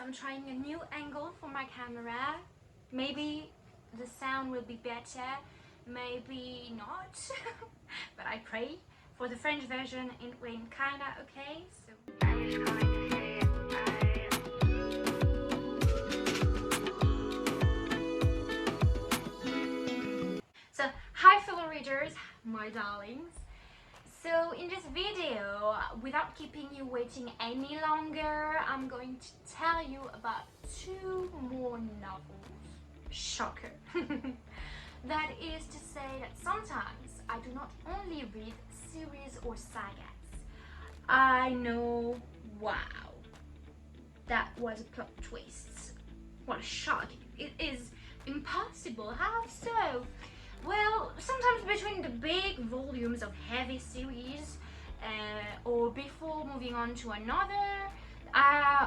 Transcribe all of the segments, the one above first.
I'm trying a new angle for my camera. Maybe the sound will be better, maybe not. But I pray. For the French version it went kinda okay, so I'm just going to say it. So hi fellow readers, my darlings. So in this video, without keeping you waiting any longer, I'm going to tell you about 2 more novels. Shocker. That is to say that sometimes I do not only read series or sagas. I know, wow, that was a plot twist. What a shock. It is impossible. How so? Well, sometimes between the big volumes of heavy series or before moving on to another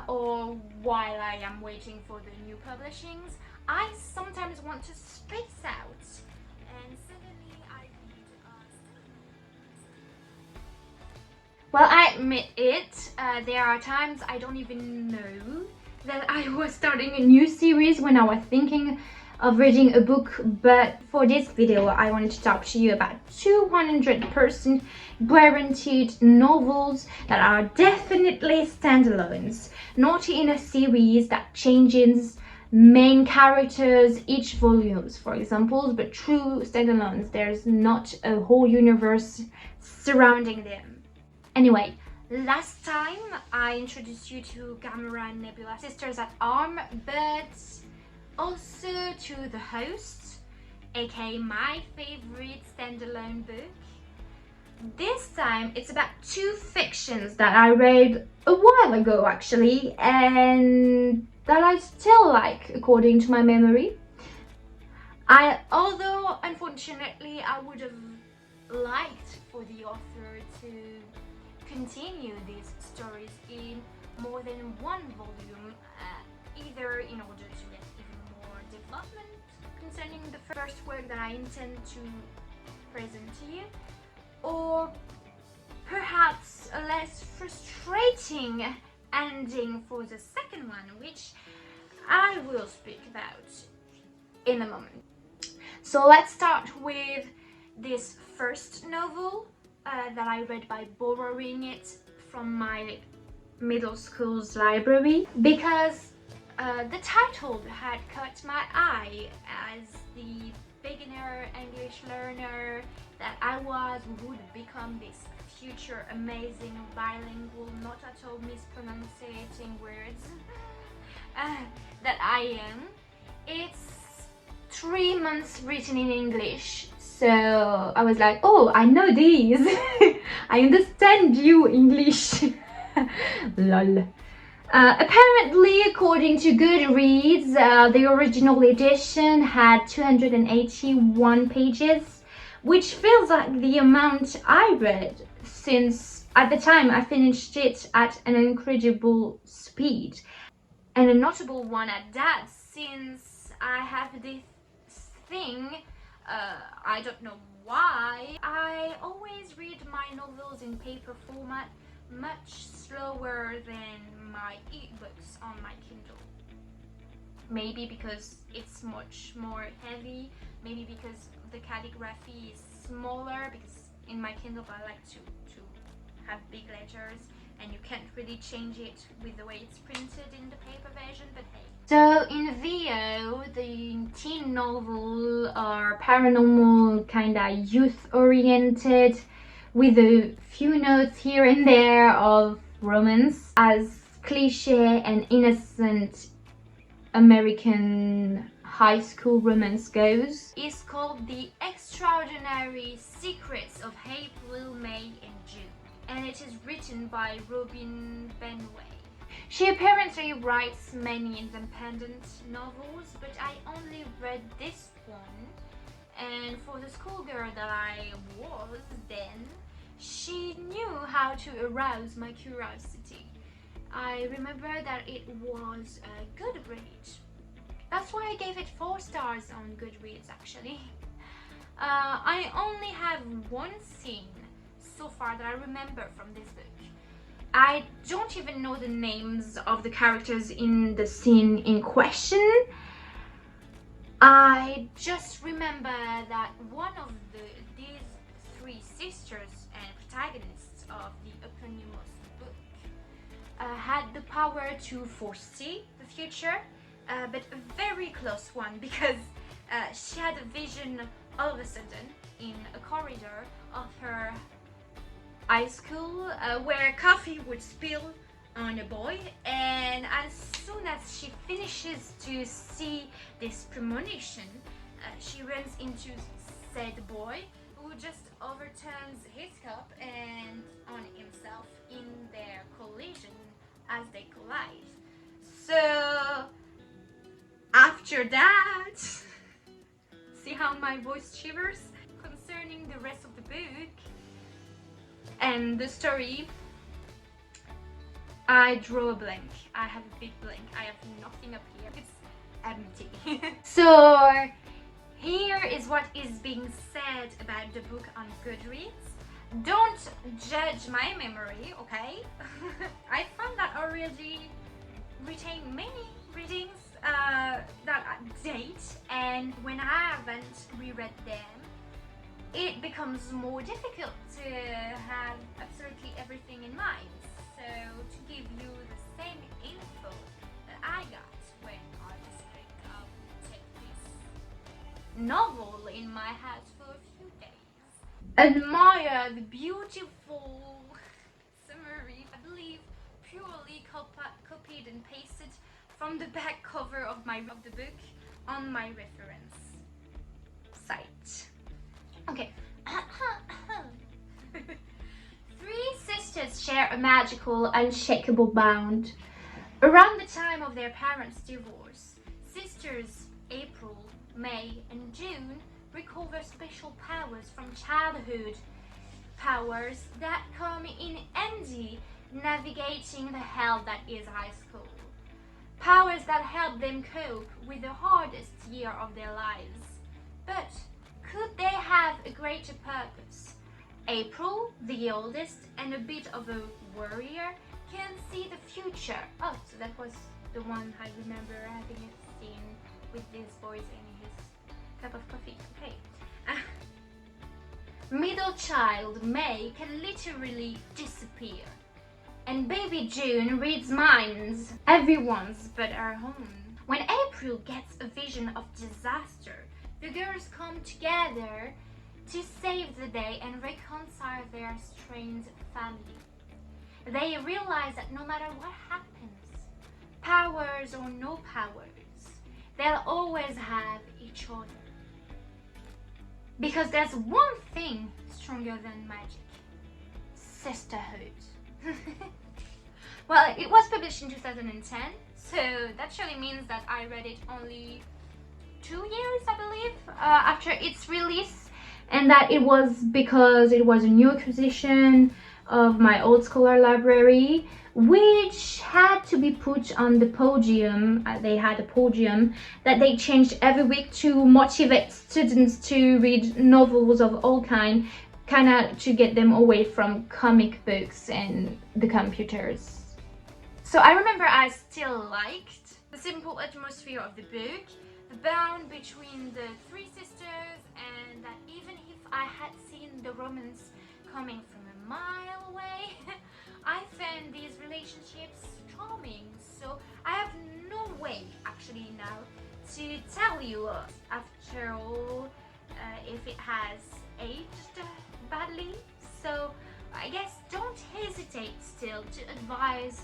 or while I am waiting for the new publishings, I sometimes want to space out and suddenly I read well, I admit it, there are times I don't even know that I was starting a new series when I was thinking of reading a book, but for this video I wanted to talk to you about 200% guaranteed novels that are definitely standalones, not in a series that changes main characters each volumes, for example, but true standalones. There's not a whole universe surrounding them. Anyway, last time I introduced you to Gamera and Nebula, Sisters at Arm, but also to The Host, aka my favorite standalone book. This time it's about 2 fictions that I read a while ago actually, and that I still like according to my memory. Although unfortunately I would have liked for the author to continue these stories in more than 1 volume, either in order to get even more development concerning the first work that I intend to present to you, or perhaps a less frustrating ending for the second one, which I will speak about in a moment. So let's start with this first novel that I read by borrowing it from my middle school's library, because the title had caught my eye as the beginner English learner that I was, who would become this future amazing bilingual, not at all mispronouncing words that I am. It's 3 months written in English, so I was like, oh, I know these. I understand you English. Lol. Apparently, according to Goodreads, the original edition had 281 pages, which feels like the amount I read, since at the time I finished it at an incredible speed. And a notable one at that, since I have this thing, I don't know why, I always read my novels in paper format much slower than my ebooks on my Kindle. Maybe because it's much more heavy, maybe because the calligraphy is smaller, because in my Kindle I like to have big letters and you can't really change it with the way it's printed in the paper version, but hey. So in VO, the teen novel are paranormal, kinda youth-oriented, with a few notes here and there of romance, as cliche and innocent American high school romance goes. It's called The Extraordinary Secrets of April, May and June, and it is written by Robin Benway. She apparently writes many independent novels, but I only read this one, and for the schoolgirl that I was then, she knew how to arouse my curiosity. I remember that it was a good read. That's why I gave it 4 stars on Goodreads actually. I only have one scene so far that I remember from this book. I don't even know the names of the characters in the scene in question. I just remember that one of these three sisters and protagonists of the eponymous book had the power to foresee the future, but a very close one, because she had a vision all of a sudden in a corridor of her high school where coffee would spill on a boy, and as soon as she finishes to see this premonition, she runs into said boy, who just overturns his cup and on himself in their collision as they collide. So after that, see how my voice shivers concerning the rest of the book and the story. I draw a blank. I have a big blank. I have nothing up here. It's empty. So here is what is being said about the book on Goodreads. Don't judge my memory, okay? I found that I already retain many readings that date, and when I haven't reread them, it becomes more difficult to have absolutely everything in mind. So to give you the same info that I got when I decided I would take this novel in my house for a few days. Admire the beautiful summary, I believe purely copied and pasted from the back cover of the book on my reference site. Okay. Three sisters share a magical, unshakable bond. Around the time of their parents' divorce, sisters April, May, and June recover special powers from childhood, powers that come in handy navigating the hell that is high school. Powers that help them cope with the hardest year of their lives. But could they have a greater purpose? April, the oldest and a bit of a worrier, can see the future. Oh, so that was the one I remember having a scene with these boys in his cup of coffee. Okay. Middle child May can literally disappear. And baby June reads minds, everyone's but her own. When April gets a vision of disaster, the girls come together to save the day and reconcile their strained family. They realize that no matter what happens, powers or no powers, they'll always have each other. Because there's one thing stronger than magic: sisterhood. Well, it was published in 2010, so that surely means that I read it only 2 years, I believe, after its release, and that it was because it was a new acquisition of my old scholar library, which had to be put on the podium. They had a podium that they changed every week to motivate students to read novels of all kind of to get them away from comic books and the computers. So I remember I still liked the simple atmosphere of the book, the bond between the three sisters, and that even if I had seen the romance coming from a mile away, I found these relationships charming. So I have no way actually now to tell you after all if it has aged badly. So I guess don't hesitate still to advise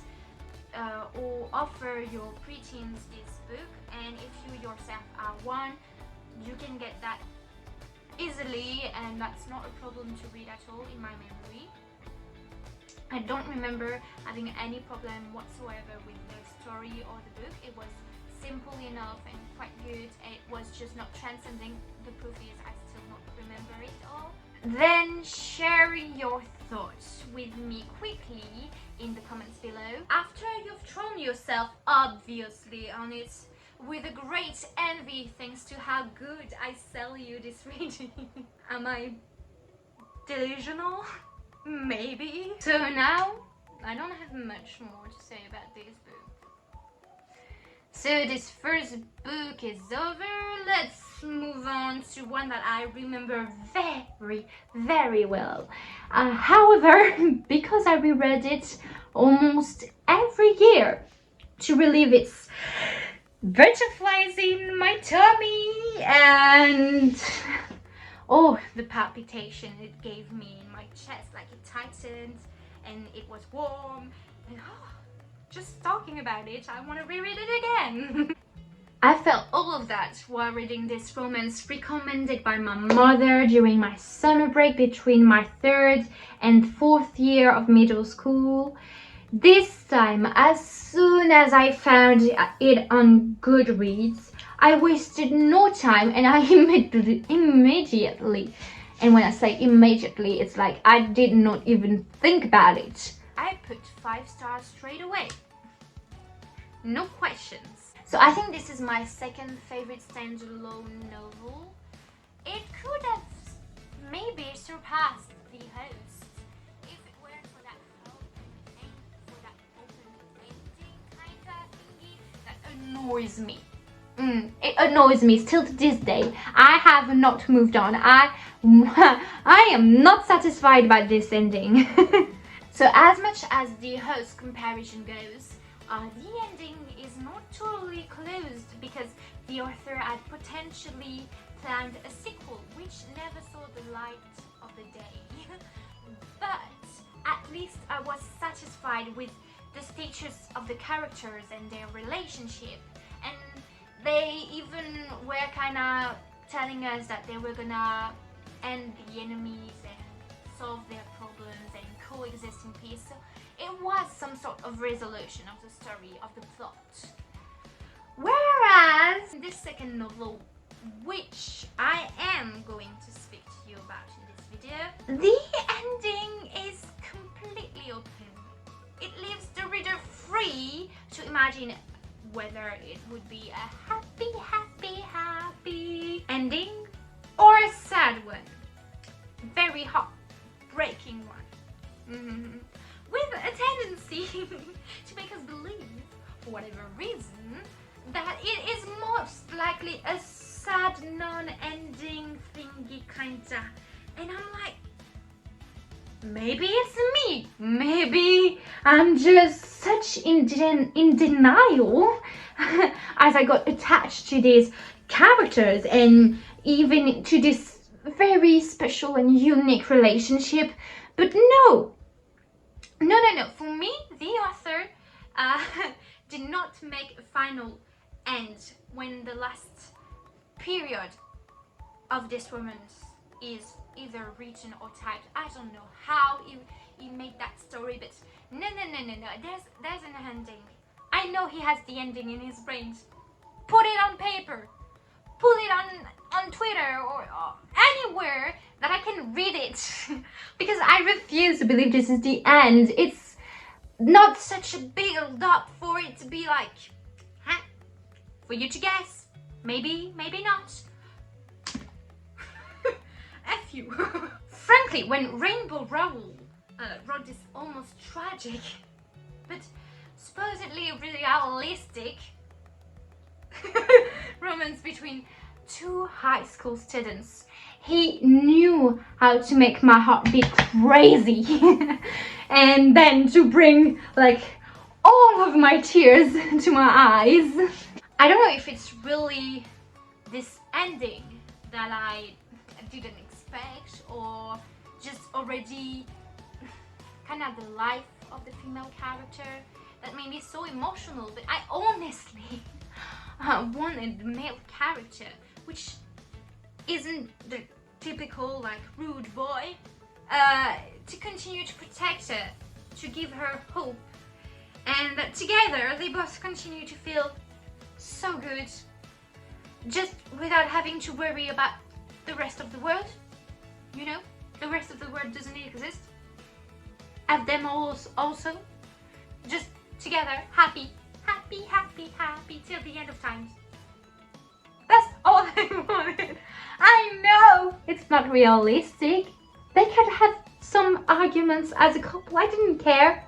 or offer your preteens this book, and if you yourself are one, you can get that easily, and that's not a problem to read at all in my memory. I don't remember having any problem whatsoever with the story or the book. It was simple enough and quite good. It was just not transcending. The proof is I still not remember it all. Then sharing your thoughts with me quickly in the comments below after you've thrown yourself obviously on it with a great envy thanks to how good I sell you this reading. Am I delusional? Maybe. So now I don't have much more to say about this book. So this first book is over. Let's move on to one that I remember very, very well. However, because I reread it almost every year to relieve its butterflies in my tummy and the palpitation it gave me in my chest, like it tightened and it was warm and just talking about it, I want to reread it again. I felt all of that while reading this romance recommended by my mother during my summer break between my 3rd and 4th year of middle school. This time, as soon as I found it on Goodreads, I wasted no time and I immediately, and when I say immediately, it's like I did not even think about it. I put 5 stars straight away. No questions. So I think this is my second favorite standalone novel. It could have maybe surpassed The Host if it weren't for that for that open ending kind of thingy that annoys me. It annoys me still to this day. I have not moved on. I am not satisfied by this ending. So as much as The Host comparison goes, the ending is not totally closed because the author had potentially planned a sequel which never saw the light of the day. But at least I was satisfied with the status of the characters and their relationship, and they even were kind of telling us that they were gonna end the enemies and solve their problems and coexist in peace. So it was some sort of resolution of the story, of the plot. Whereas this second novel, which I am going to speak to you about in this video, the ending is completely open. It leaves the reader free to imagine whether it would be a happy ending or a sad one. Very heartbreaking one. With a tendency to make us believe, for whatever reason, that it is most likely a sad non-ending thingy kinda. And I'm like, maybe it's me. Maybe I'm just such in denial as I got attached to these characters and even to this very special and unique relationship. But no. For me, the author did not make a final end when the last period of this romance is either written or typed. I don't know how he made that story, but no. There's an ending. I know he has the ending in his brains. Put it on paper. Put it on Twitter or anywhere that I can read it. Because I refuse to believe this is the end. It's not such a build up for it to be like, for you to guess. Maybe not. F you. Frankly, when Rainbow Rowell wrote this almost tragic, but supposedly realistic romance between 2 high school students, he knew how to make my heart beat crazy and then to bring like all of my tears to my eyes. I don't know if it's really this ending that I didn't expect, or just already kind of the life of the female character that made me so emotional, but I honestly wanted the male character, which isn't the typical like rude boy, to continue to protect her, to give her hope, and that together they both continue to feel so good, just without having to worry about the rest of the world. You know, the rest of the world doesn't exist. Have them also just together, happy till the end of times. That's all I wanted. I know it's not realistic. They could have some arguments as a couple. I didn't care.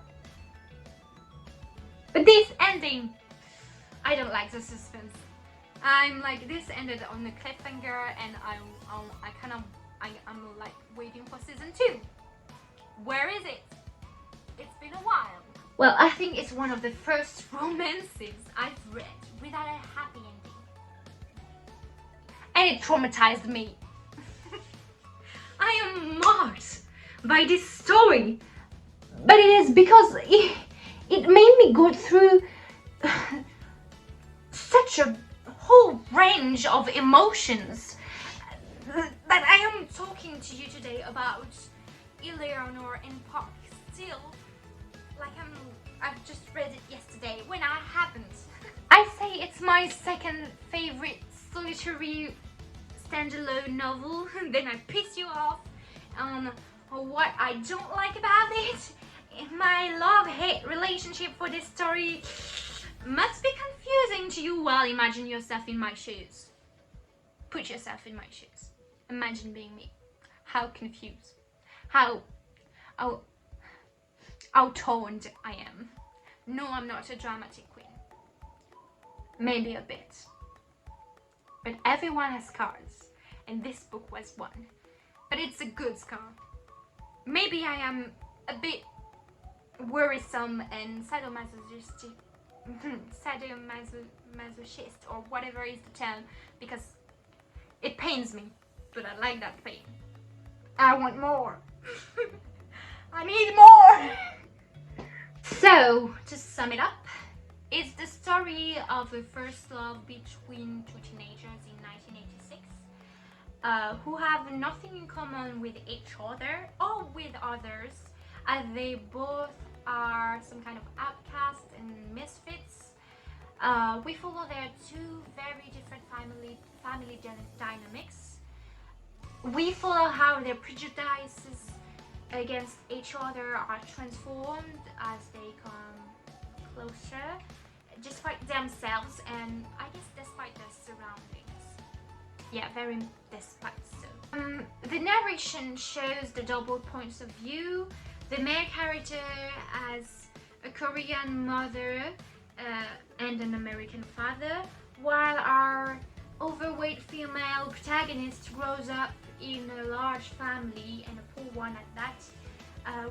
But this ending, I don't like the suspense. I'm like, this ended on a cliffhanger, and I'm like waiting for season 2. Where is it? It's been a while. Well, I think it's one of the first romances I've read without a happy ending. And it traumatized me. I am marked by this story. But it is because it made me go through such a whole range of emotions that I am talking to you today about Eleanor and Park still like I've just read it yesterday when I haven't. I say it's my second favorite solitary standalone novel. Then I piss you off on what I don't like about it. My love-hate relationship for this story must be confusing to you. Well, imagine yourself in my shoes. Put yourself in my shoes. Imagine being me. How confused. How toned I am. No, I'm not a dramatic queen. Maybe a bit. But everyone has scars, and this book was one. But it's a good scar. Maybe I am a bit worrisome and sadomasochist or whatever is the term, because it pains me, but I like that pain. I want more. I need more. So, to sum it up, it's the story of a first love between two teenagers in 1986 who have nothing in common with each other or with others, as they both are some kind of outcasts and misfits. We follow their two very different family dynamics. We follow how their prejudices against each other are transformed as they come closer, despite themselves and I guess despite their surroundings. Yeah, very despite so. The narration shows the double points of view. The main character has a Korean mother and an American father, while our overweight female protagonist grows up in a large family, and a poor one at that,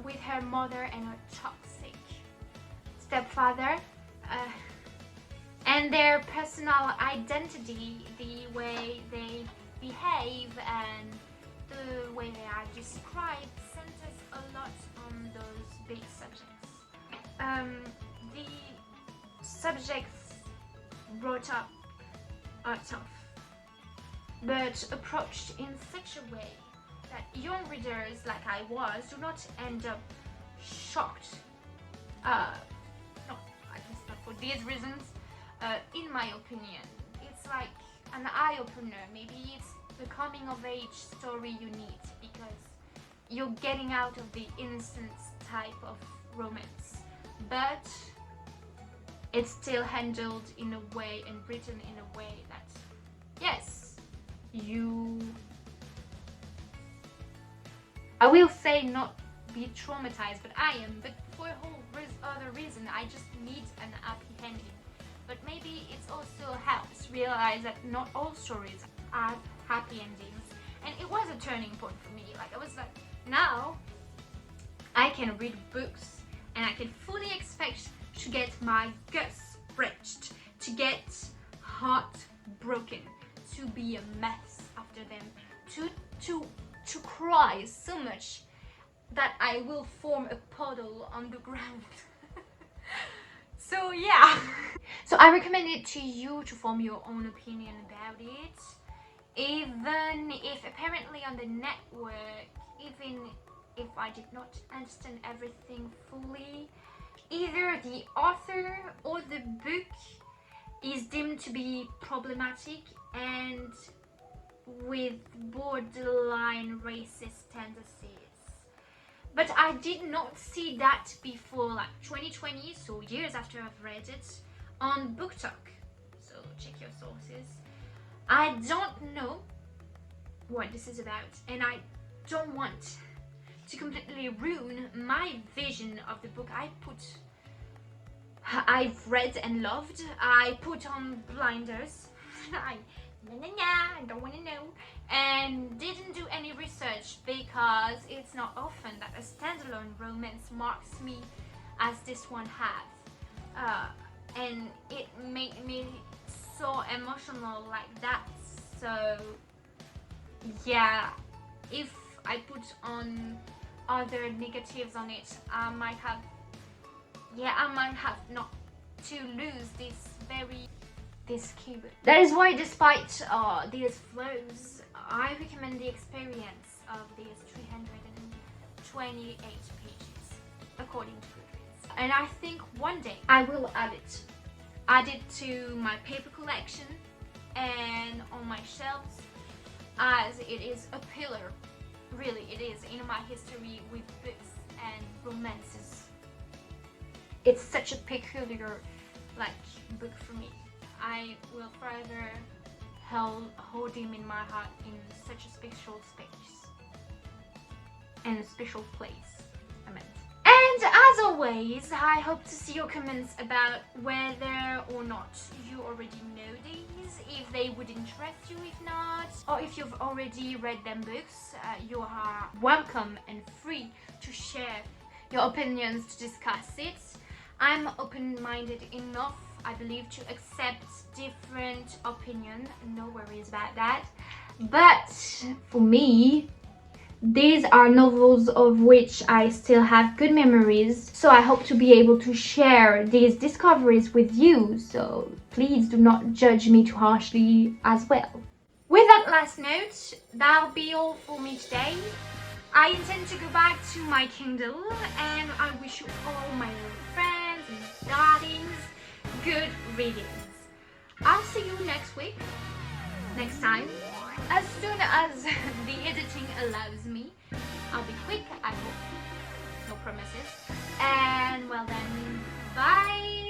with her mother and a toxic stepfather, and their personal identity, the way they behave and the way they are described, centers a lot on those big subjects. The subjects brought up are tough, but approached in such a way that young readers like I was do not end up shocked. No, I guess not for these reasons. In my opinion, it's like an eye-opener. Maybe it's the coming of age story you need, because you're getting out of the innocent type of romance, but it's still handled in a way and written in a way that, yes, I will say not be traumatized, but I am, but for a whole other reason. I just need an happy ending. But maybe it also helps realize that not all stories have happy endings, and it was a turning point for me. Like, I was like, now I can read books and I can fully expect to get my guts wrenched, to get heart broken, to be a mess after them, to cry so much that I will form a puddle on the ground. So yeah. So I recommend it to you to form your own opinion about it. Even if apparently on the network, even if I did not understand everything fully, either the author or the book is deemed to be problematic and with borderline racist tendencies. But I did not see that before like 2020, so years after I've read it, on Book Talk. So check your sources. I don't know what this is about, and I don't want to completely ruin my vision of the book. I put I've read and loved. I put on blinders. I don't want to know, and didn't do any research because it's not often that a standalone romance marks me as this one has, and it made me so emotional like that. So yeah, if I put on other negatives on it, I might have not to lose this keyword. That is why, despite these flaws, I recommend the experience of these 328 pages, according to Goodreads. And I think one day I will add it to my paper collection and on my shelves, as it is a pillar, really it is, in my history with books and romances. It's such a peculiar book for me. I will forever hold him in my heart in such a special space and a special place, I meant. And as always, I hope to see your comments about whether or not you already know these, if they would interest you, if not, or if you've already read them books. You are welcome and free to share your opinions, to discuss it. I'm open-minded enough, I believe, to accept different opinions. No worries about that. But for me, these are novels of which I still have good memories. So I hope to be able to share these discoveries with you. So please do not judge me too harshly as well. With that last note, that'll be all for me today. I intend to go back to my Kindle, and I wish you all, my little friends and darlings, good readings. I'll see you next week, next time, as soon as the editing allows me. I'll be quick, I hope. No promises. And well then, bye!